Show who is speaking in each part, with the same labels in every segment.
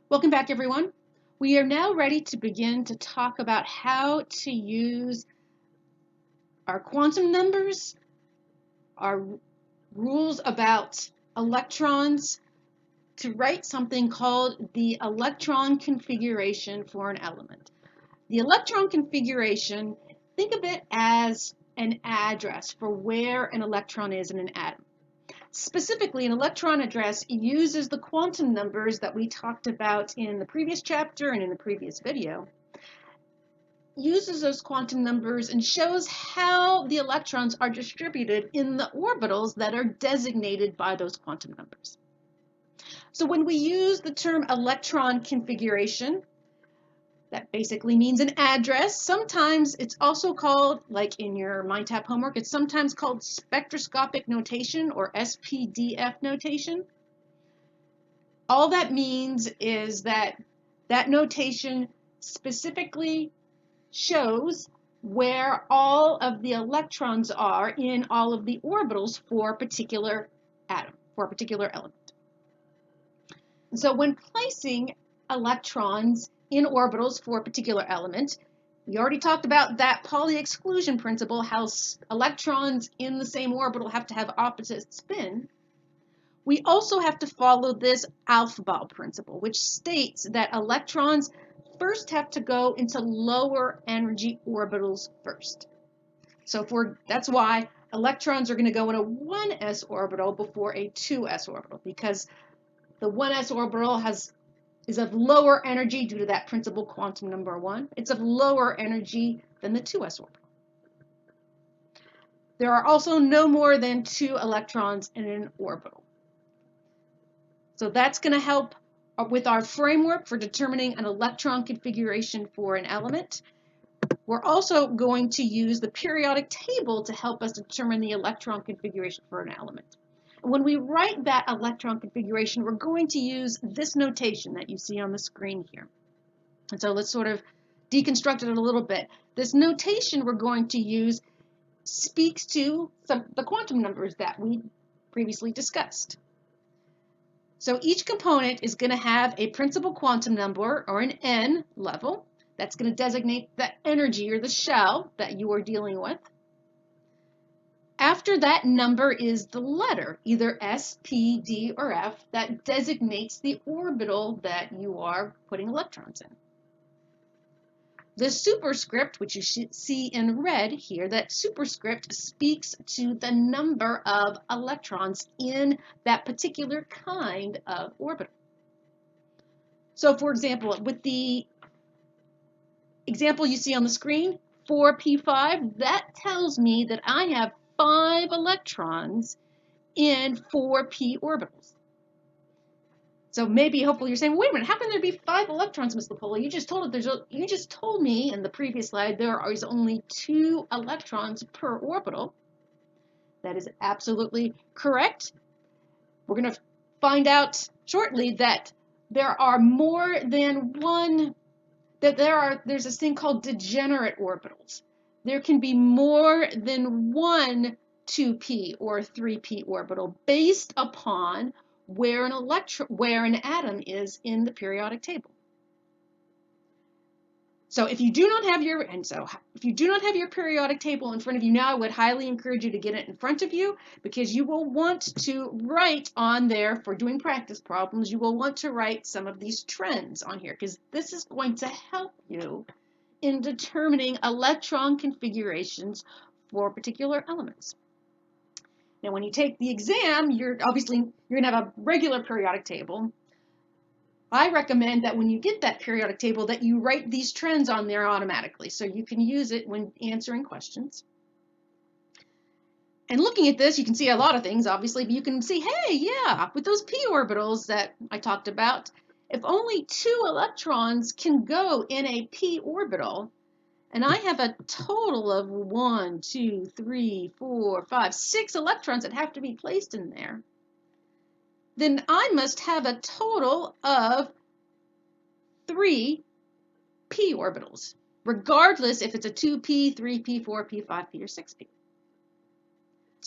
Speaker 1: Welcome back, everyone. We are now ready to begin to talk about how to use our quantum numbers, our rules about electrons, to write something called the electron configuration for an element. The electron configuration, think of it as an address for where an electron is in an atom. Specifically, an electron address uses the quantum numbers that we talked about in the previous chapter and in the previous video, uses those quantum numbers and shows how the electrons are distributed in the orbitals that are designated by those quantum numbers. So when we use the term electron configuration, that basically means an address. Sometimes it's also called, like in your MindTap homework, it's sometimes called spectroscopic notation or SPDF notation. All that means is that that notation specifically shows where all of the electrons are in all of the orbitals for a particular atom, for a particular element. And so when placing electrons in orbitals for a particular element, we already talked about that Pauli exclusion principle, how electrons in the same orbital have to have opposite spin. We also have to follow this Aufbau principle, which states that electrons first have to go into lower energy orbitals first. So that's why electrons are going to go in a 1s orbital before a 2s orbital, because the 1s orbital is of lower energy due to that principle quantum number 1. It's of lower energy than the 2s orbital. There are also no more than 2 electrons in an orbital. So that's going to help with our framework for determining an electron configuration for an element. We're also going to use the periodic table to help us determine the electron configuration for an element. And when we write that electron configuration, we're going to use this notation that you see on the screen here. And so let's sort of deconstruct it a little bit. This notation we're going to use speaks to the quantum numbers that we previously discussed. So each component is going to have a principal quantum number, or an n level, that's going to designate the energy or the shell that you are dealing with. After that number is the letter, either S, P, D, or F, that designates the orbital that you are putting electrons in. The superscript, which you see in red here, that superscript speaks to the number of electrons in that particular kind of orbital. So for example, with the example you see on the screen, 4p5, that tells me that I have 5 electrons in 4p orbitals. So maybe, hopefully, you're saying, well, wait a minute, how can there be 5 electrons, Ms. Lapola? You just told me in the previous slide there is only 2 electrons per orbital. That is absolutely correct. We're going to find out shortly that there are more than one, there's this thing called degenerate orbitals. There can be more than one 2p or 3p orbital based upon where an atom is in the periodic table. So if you do not have your periodic table in front of you now, I would highly encourage you to get it in front of you, because you will want to write on there, for doing practice problems, you will want to write some of these trends on here, because this is going to help you in determining electron configurations for particular elements. Now, when you take the exam, you're going to have a regular periodic table. I recommend that when you get that periodic table that you write these trends on there automatically, so you can use it when answering questions. And looking at this, you can see a lot of things, obviously, but you can see, hey, yeah, with those p orbitals that I talked about, if only 2 electrons can go in a p orbital, and I have a total of 1, 2, 3, 4, 5, 6 electrons that have to be placed in there, then I must have a total of 3 p orbitals, regardless if it's a 2p, 3p, 4p, 5p, or 6p.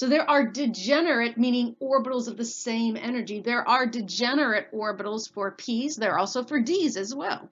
Speaker 1: So there are degenerate, meaning orbitals of the same energy. There are degenerate orbitals for p's. There are also for d's as well.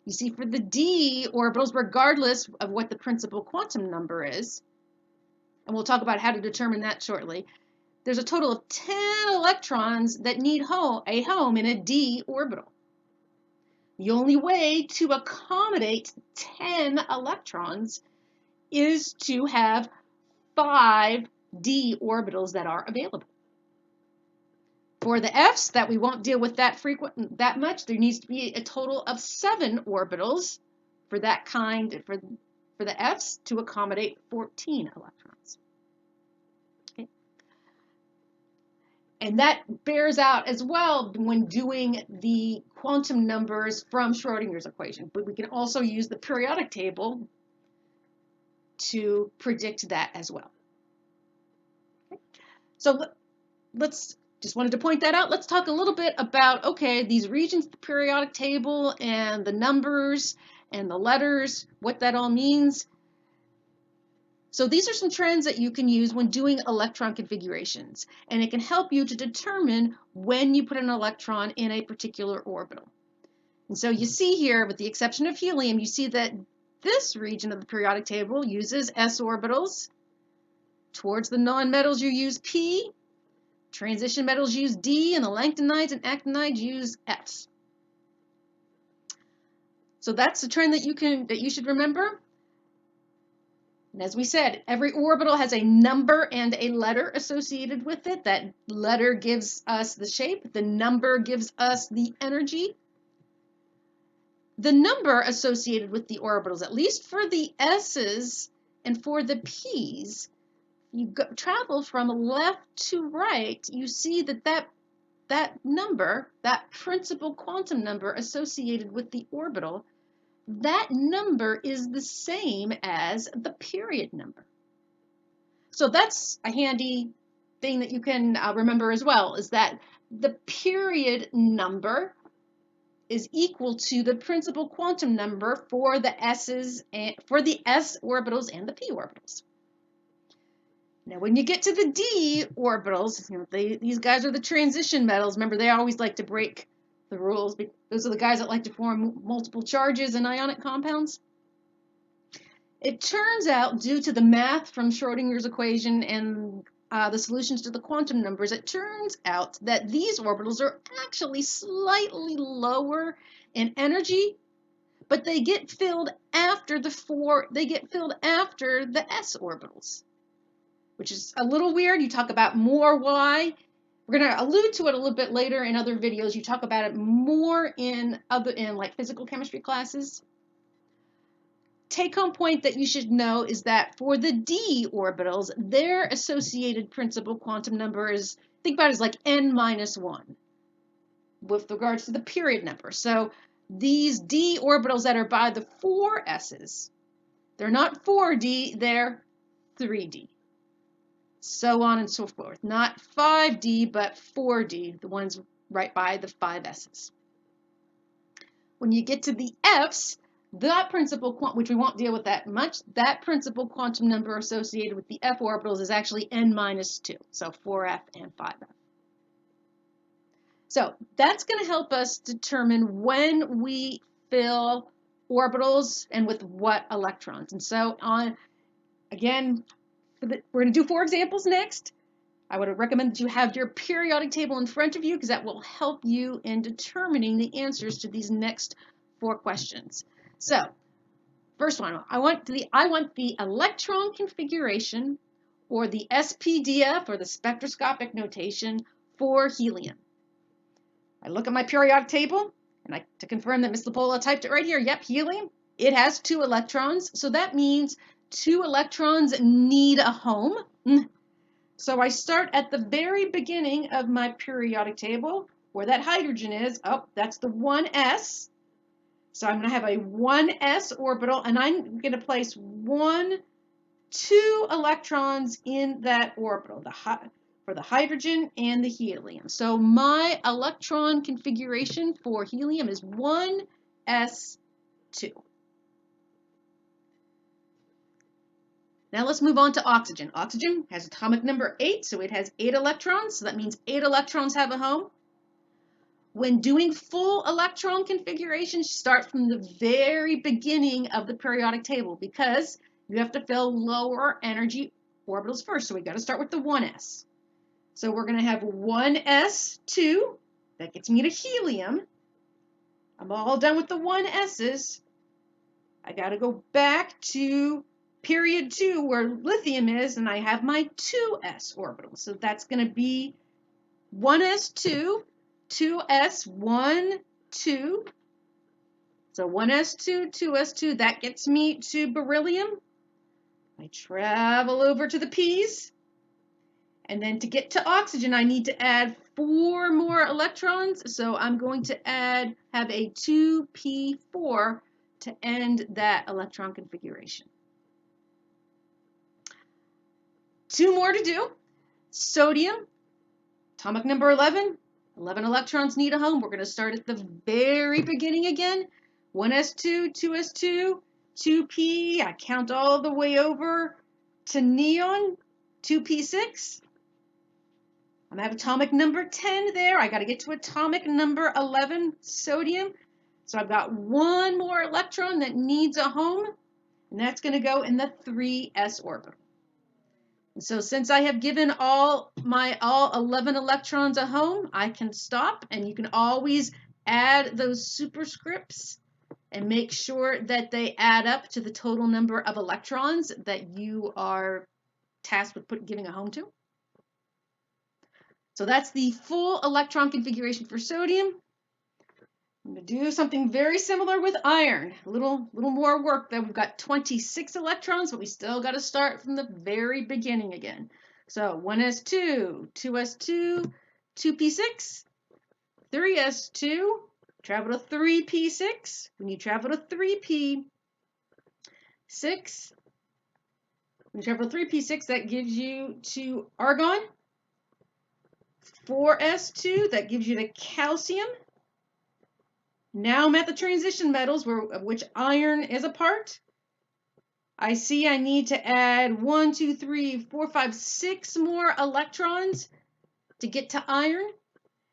Speaker 1: You see, for the d orbitals, regardless of what the principal quantum number is, and we'll talk about how to determine that shortly, there's a total of 10 electrons that need a home in a d orbital. The only way to accommodate 10 electrons is to have 5 d orbitals that are available. For the f's, that we won't deal with that much, there needs to be a total of 7 orbitals for that kind, for the f's, to accommodate 14 electrons. Okay. And that bears out as well when doing the quantum numbers from Schrodinger's equation. But we can also use the periodic table to predict that as well. Okay. So just wanted to point that out. Let's talk a little bit about, okay, these regions of the periodic table and the numbers and the letters, what that all means. So these are some trends that you can use when doing electron configurations, and it can help you to determine when you put an electron in a particular orbital. And so you see here, with the exception of helium, you see that this region of the periodic table uses s orbitals. Towards the nonmetals, you use p. Transition metals use d, and the lantanides and actinides use f's. So that's the trend that you should remember. And as we said, every orbital has a number and a letter associated with it. That letter gives us the shape. The number gives us the energy. The number associated with the orbitals, at least for the s's and for the p's, you travel from left to right, you see that number, that principal quantum number associated with the orbital, that number is the same as the period number. So that's a handy thing that you can remember as well, is that the period number is equal to the principal quantum number for the s's and for the s orbitals and the p orbitals. Now, when you get to the d orbitals, these guys are the transition metals. Remember, they always like to break the rules. Those are the guys that like to form multiple charges in ionic compounds. It turns out, due to the math from Schrodinger's equation and the solutions to the quantum numbers, it turns out that these orbitals are actually slightly lower in energy, but they get filled after the s orbitals, which is a little weird. You talk about more why. We're going to allude to it a little bit later in other videos. You talk about it more in like physical chemistry classes. Take-home point that you should know is that for the d orbitals, their associated principal quantum number is, think about it as like n-1 with regards to the period number. So these d orbitals that are by the 4 s's, they're not 4d, they're 3d. So on and so forth. Not 5d, but 4d, the ones right by the 5 s's. When you get to the f's, that principal quantum, which we won't deal with that much, that principal quantum number associated with the f orbitals is actually n-2, so 4f and 5f. So that's going to help us determine when we fill orbitals and with what electrons. And so again, we're going to do 4 examples next. I would recommend that you have your periodic table in front of you, because that will help you in determining the answers to these next 4 questions. So, first one, I want the electron configuration, or the SPDF, or the spectroscopic notation for helium. I look at my periodic table, and to confirm that Ms. Lapola typed it right here. Yep, helium. It has 2 electrons, so that means 2 electrons need a home. So I start at the very beginning of my periodic table, where that hydrogen is. Oh, that's the 1s. So I'm going to have a 1s orbital, and I'm going to place 2 electrons in that orbital for the hydrogen and the helium. So my electron configuration for helium is 1s2. Now let's move on to oxygen. Oxygen has atomic number 8, so it has 8 electrons. So that means 8 electrons have a home. When doing full electron configuration, start from the very beginning of the periodic table because you have to fill lower energy orbitals first. So we got to start with the 1s. So we're going to have 1s2. That gets me to helium. I'm all done with the 1s's. I got to go back to period 2 where lithium is, and I have my 2s orbital. So that's going to be 1s2, 2s, 1, 2. So 1s2, 2s2, that gets me to beryllium. I travel over to the p's. And then to get to oxygen, I need to add 4 more electrons. So I'm going to have a 2p4 to end that electron configuration. 2 more to do. Sodium, atomic number 11. 11 electrons need a home. We're going to start at the very beginning again. 1s2, 2s2, 2p. I count all the way over to neon, 2p6. I'm going to have atomic number 10 there. I got to get to atomic number 11, sodium. So I've got 1 more electron that needs a home, and that's going to go in the 3s orbital. And so since I have given all 11 electrons a home, I can stop, and you can always add those superscripts and make sure that they add up to the total number of electrons that you are tasked with giving a home to. So that's the full electron configuration for sodium. I'm going to do something very similar with iron. A little more work there. We've got 26 electrons, but we still got to start from the very beginning again. So 1s2, 2s2, 2p6, 3s2, travel to 3p6. When you travel to 3p6, when you travel to 3p6, that gives you to argon. 4s2, that gives you to calcium. Now I'm at the transition metals, of which iron is a part. I see I need to add 1, 2, 3, 4, 5, 6 more electrons to get to iron.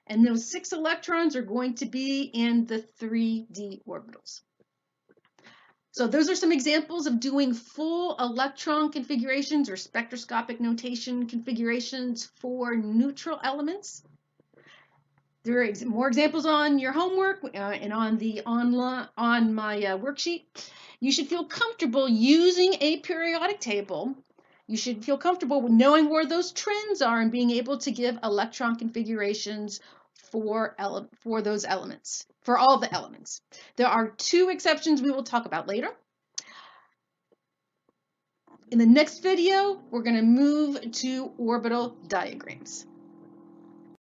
Speaker 1: And those 6 electrons are going to be in the 3d orbitals. So those are some examples of doing full electron configurations or spectroscopic notation configurations for neutral elements. There are more examples on your homework and on my worksheet. You should feel comfortable using a periodic table. You should feel comfortable with knowing where those trends are and being able to give electron configurations for those elements, for all the elements. There are 2 exceptions we will talk about later. In the next video, we're going to move to orbital diagrams.